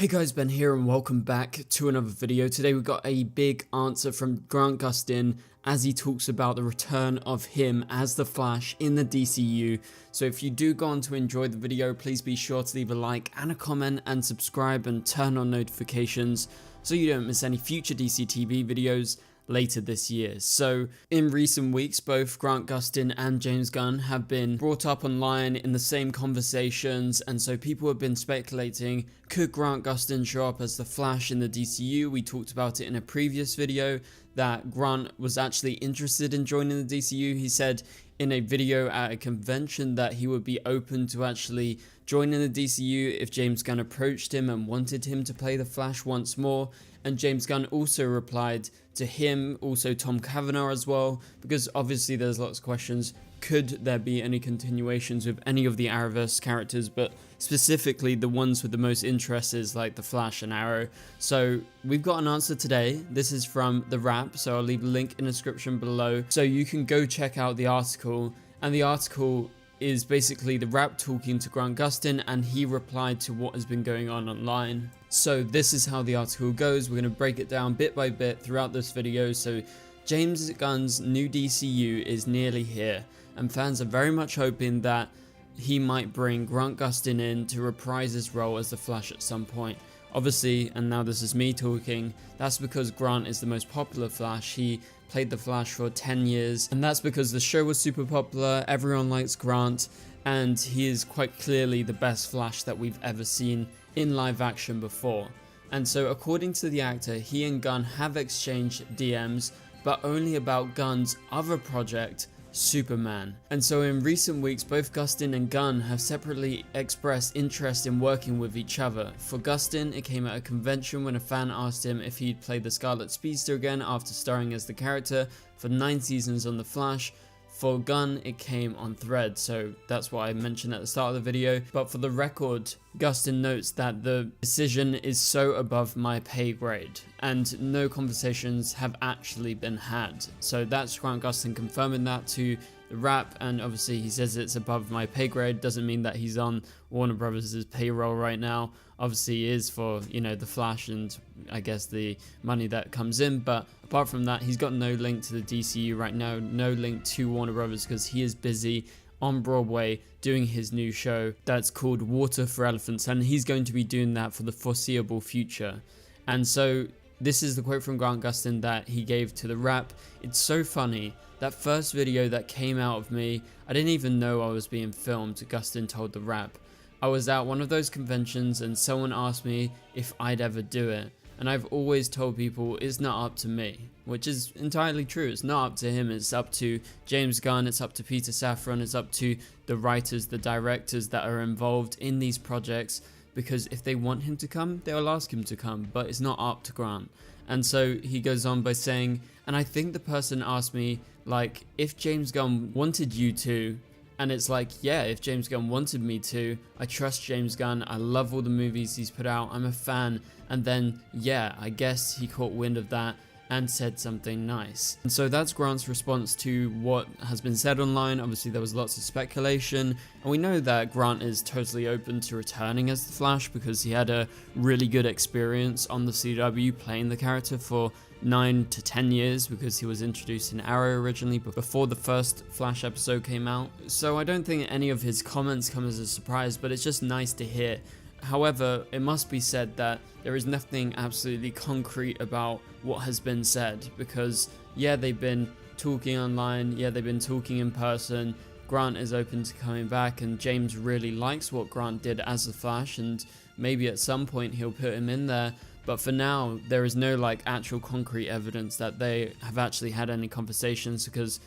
Hey guys, Ben here and welcome back to another video. Today we've got a big answer from Grant Gustin as he talks about the return of him as the Flash in the DCEU. So if you do go on to enjoy the video, please be sure to leave a like and a comment and subscribe and turn on notifications so you don't miss any future DCTV videos later this year. So in recent weeks, both Grant Gustin and James Gunn have been brought up online in the same conversations, and so people have been speculating, could Grant Gustin show up as the Flash in the DCU? We talked about it in a previous video that Grant was actually interested in joining the DCU. He said in a video at a convention that he would be open to actually joining the DCU if James Gunn approached him and wanted him to play the Flash once more. And James Gunn also replied to him, also Tom Cavanaugh as well, because obviously there's lots of questions. Could there be any continuations with any of the Arrowverse characters, but specifically the ones with the most interest is like the Flash and Arrow. So we've got an answer today. This is from The Wrap, so I'll leave a link in the description below so you can go check out the article. And the article is basically The Wrap talking to Grant Gustin, and he replied to what has been going on online. So this is how the article goes. We're going to break it down bit by bit throughout this video. So James Gunn's new DCU is nearly here, and fans are very much hoping that he might bring Grant Gustin in to reprise his role as the Flash at some point. Obviously, and now this is me talking, that's because Grant is the most popular Flash. He played the Flash for 10 years, and that's because the show was super popular, everyone likes Grant, and he is quite clearly the best Flash that we've ever seen in live action before. And so according to the actor, he and Gunn have exchanged DMs, but only about Gunn's other project, Superman. And so in recent weeks, both Gustin and Gunn have separately expressed interest in working with each other. For Gustin, it came at a convention when a fan asked him if he'd play the Scarlet Speedster again after starring as the character for 9 seasons on The Flash. For Gunn, it came on Thread, so that's what I mentioned at the start of the video. But for the record, Gustin notes that the decision is so above my pay grade, and no conversations have actually been had. So that's Grant Gustin confirming that to The Wrap, and obviously he says it's above my pay grade. Doesn't mean that he's on Warner Brothers' payroll right now. Obviously he is for, you know, the Flash and I guess the money that comes in, but apart from that, he's got no link to the DCU right now, no link to Warner Brothers, because he is busy on Broadway doing his new show that's called Water for Elephants, and he's going to be doing that for the foreseeable future. And so this is the quote from Grant Gustin that he gave to The Wrap. It's so funny. That first video that came out of me, I didn't even know I was being filmed, Gustin told The Wrap. I was at one of those conventions and someone asked me if I'd ever do it. And I've always told people it's not up to me, which is entirely true. It's not up to him, it's up to James Gunn, it's up to Peter Safran, it's up to the writers, the directors that are involved in these projects, because if they want him to come, they'll ask him to come, but it's not up to Grant. And so he goes on by saying, and I think the person asked me, like, if James Gunn wanted you to, and it's like, yeah, if James Gunn wanted me to, I trust James Gunn, I love all the movies he's put out, I'm a fan, and then, yeah, I guess he caught wind of that and said something nice. And so that's Grant's response to what has been said online. Obviously there was lots of speculation, and we know that Grant is totally open to returning as the Flash because he had a really good experience on the CW playing the character for 9 to 10 years, because he was introduced in Arrow originally before the first Flash episode came out. So I don't think any of his comments come as a surprise, but it's just nice to hear. However, it must be said that there is nothing absolutely concrete about what has been said, because yeah, they've been talking online, yeah, they've been talking in person. Grant is open to coming back, and James really likes what Grant did as the Flash, and maybe at some point he'll put him in there. But for now, there is no like actual concrete evidence that they have actually had any conversations, because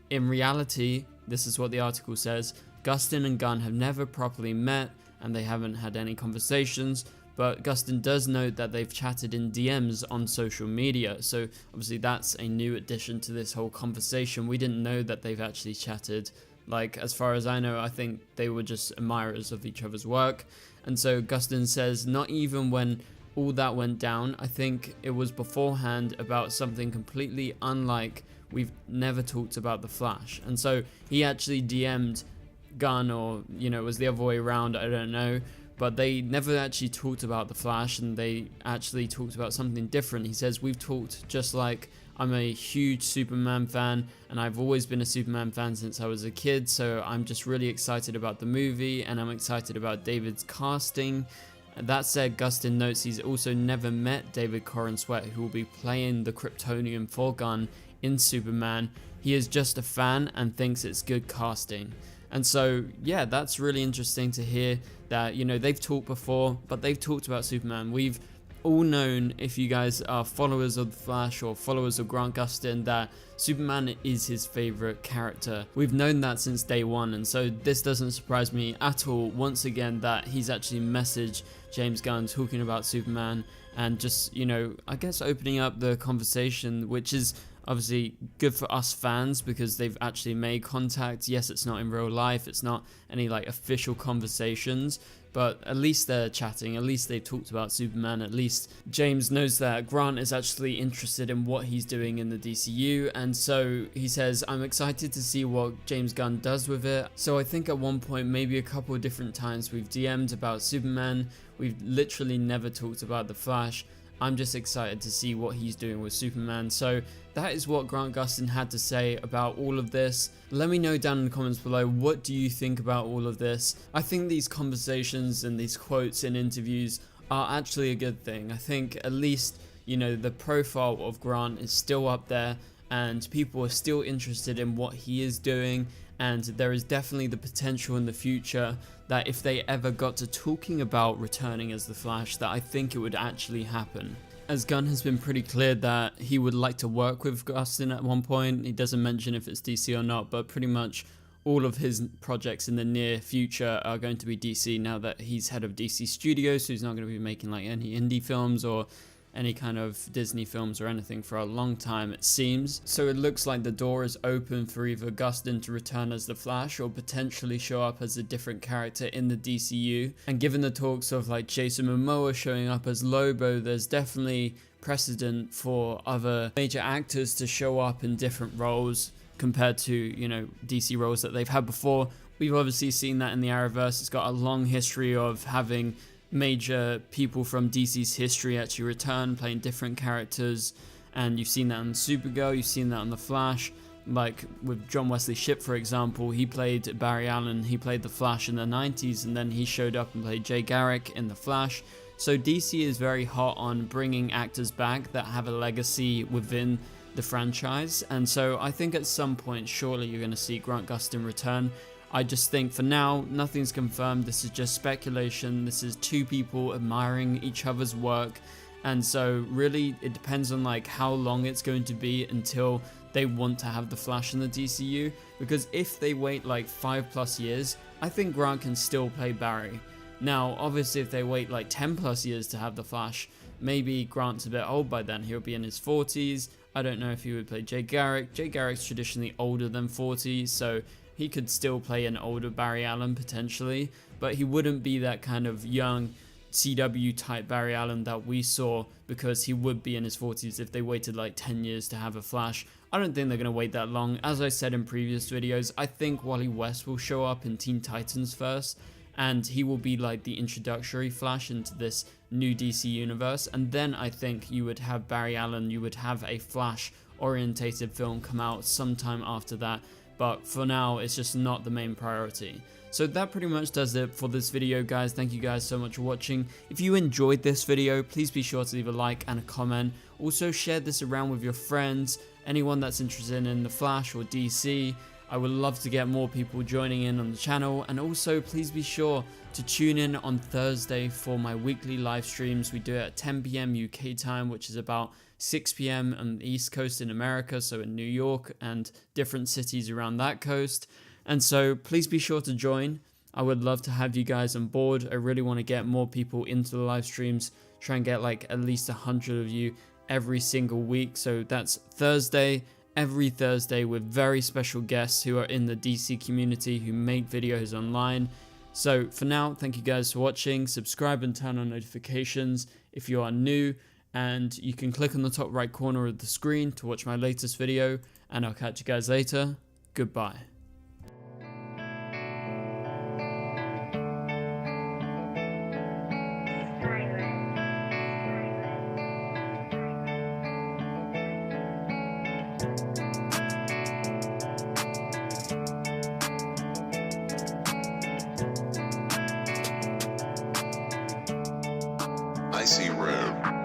in reality, this is what the article says, Gustin and Gunn have never properly met and they haven't had any conversations. But Gustin does note that they've chatted in DMs on social media, so obviously that's a new addition to this whole conversation. We didn't know that they've actually chatted. Like, as far as I know, I think they were just admirers of each other's work. And so Gustin says, not even when all that went down, I think it was beforehand about something completely unlike. We've never talked about the Flash. And so he actually DM'd Gunn, or, you know, it was the other way around, I don't know. but they never actually talked about the Flash, and they actually talked about something different. He says, we've talked just like I'm a huge Superman fan, and I've always been a Superman fan since I was a kid, so I'm just really excited about the movie, and I'm excited about David's casting. That said, Gustin notes he's also never met David Corenswet, who will be playing the Kryptonian gun in Superman. He is just a fan and thinks it's good casting. And so, yeah, that's really interesting to hear that, you know, they've talked before, but they've talked about Superman. We've all known, if you guys are followers of The Flash or followers of Grant Gustin, that Superman is his favorite character. We've known that since day one, and so this doesn't surprise me at all, once again, that he's actually messaged James Gunn talking about Superman and just, you know, I guess opening up the conversation, which is obviously good for us fans because they've actually made contact. Yes, it's not in real life, it's not any like official conversations, but at least they're chatting, at least they've talked about Superman, at least James knows that Grant is actually interested in what he's doing in the DCU, and so he says, I'm excited to see what James Gunn does with it. So I think at one point, maybe a couple of different times, we've DM'd about Superman, we've literally never talked about the Flash. I'm just excited to see what he's doing with Superman. So that is what Grant Gustin had to say about all of this. Let me know down in the comments below, what do you think about all of this? I think these conversations and these quotes in interviews are actually a good thing. I think at least, you know, the profile of Grant is still up there and people are still interested in what he is doing, and there is definitely the potential in the future that if they ever got to talking about returning as the Flash, that I think it would actually happen. As Gunn has been pretty clear that he would like to work with Gustin at one point. He doesn't mention if it's DC or not, but pretty much all of his projects in the near future are going to be DC now that he's head of DC Studios, so he's not going to be making like any indie films or any kind of Disney films or anything for a long time, it seems. So it looks like the door is open for either Gustin to return as the Flash or potentially show up as a different character in the DCU. And given the talks of like Jason Momoa showing up as Lobo, there's definitely precedent for other major actors to show up in different roles compared to, you know, DC roles that they've had before. We've obviously seen that in the Arrowverse. It's got a long history of having major people from DC's history actually return playing different characters, and you've seen that on Supergirl, you've seen that on The Flash, like with John Wesley Shipp, for example. He played Barry Allen, he played the Flash in the 90s, and then he showed up and played Jay Garrick in The Flash. So DC is very hot on bringing actors back that have a legacy within the franchise, and so I think at some point surely you're going to see Grant Gustin return. I just think for now, nothing's confirmed. This is just speculation. This is two people admiring each other's work. And so really it depends on like how long it's going to be until they want to have the Flash in the DCU. Because if they wait like 5+ years, I think Grant can still play Barry. Now, obviously if they wait like 10+ years to have the Flash, maybe Grant's a bit old by then. He'll be in his 40s. I don't know if he would play Jay Garrick. Jay Garrick's traditionally older than 40, so he could still play an older Barry Allen potentially, but he wouldn't be that kind of young CW type Barry Allen that we saw, because he would be in his 40s if they waited like 10 years to have a Flash. I don't think they're going to wait that long. As I said in previous videos, I think Wally West will show up in Teen Titans first, and he will be like the introductory Flash into this new DC universe, and then I think you would have Barry Allen, you would have a Flash orientated film come out sometime after that. But for now, it's just not the main priority. So that pretty much does it for this video, guys. Thank you guys so much for watching. If you enjoyed this video, please be sure to leave a like and a comment. Also share this around with your friends, anyone that's interested in The Flash or DC. I would love to get more people joining in on the channel. And also please be sure to tune in on Thursday for my weekly live streams. We do it at 10 PM UK time, which is about 6 PM on the East Coast in America, so in New York and different cities around that coast. And so please be sure to join. I would love to have you guys on board. I really want to get more people into the live streams, try and get like at least 100 of you every single week. So that's Thursday, every Thursday, with very special guests who are in the DC community who make videos online. So for now, thank you guys for watching. Subscribe and turn on notifications if you are new. And you can click on the top right corner of the screen to watch my latest video, and I'll catch you guys later. Goodbye. I see red.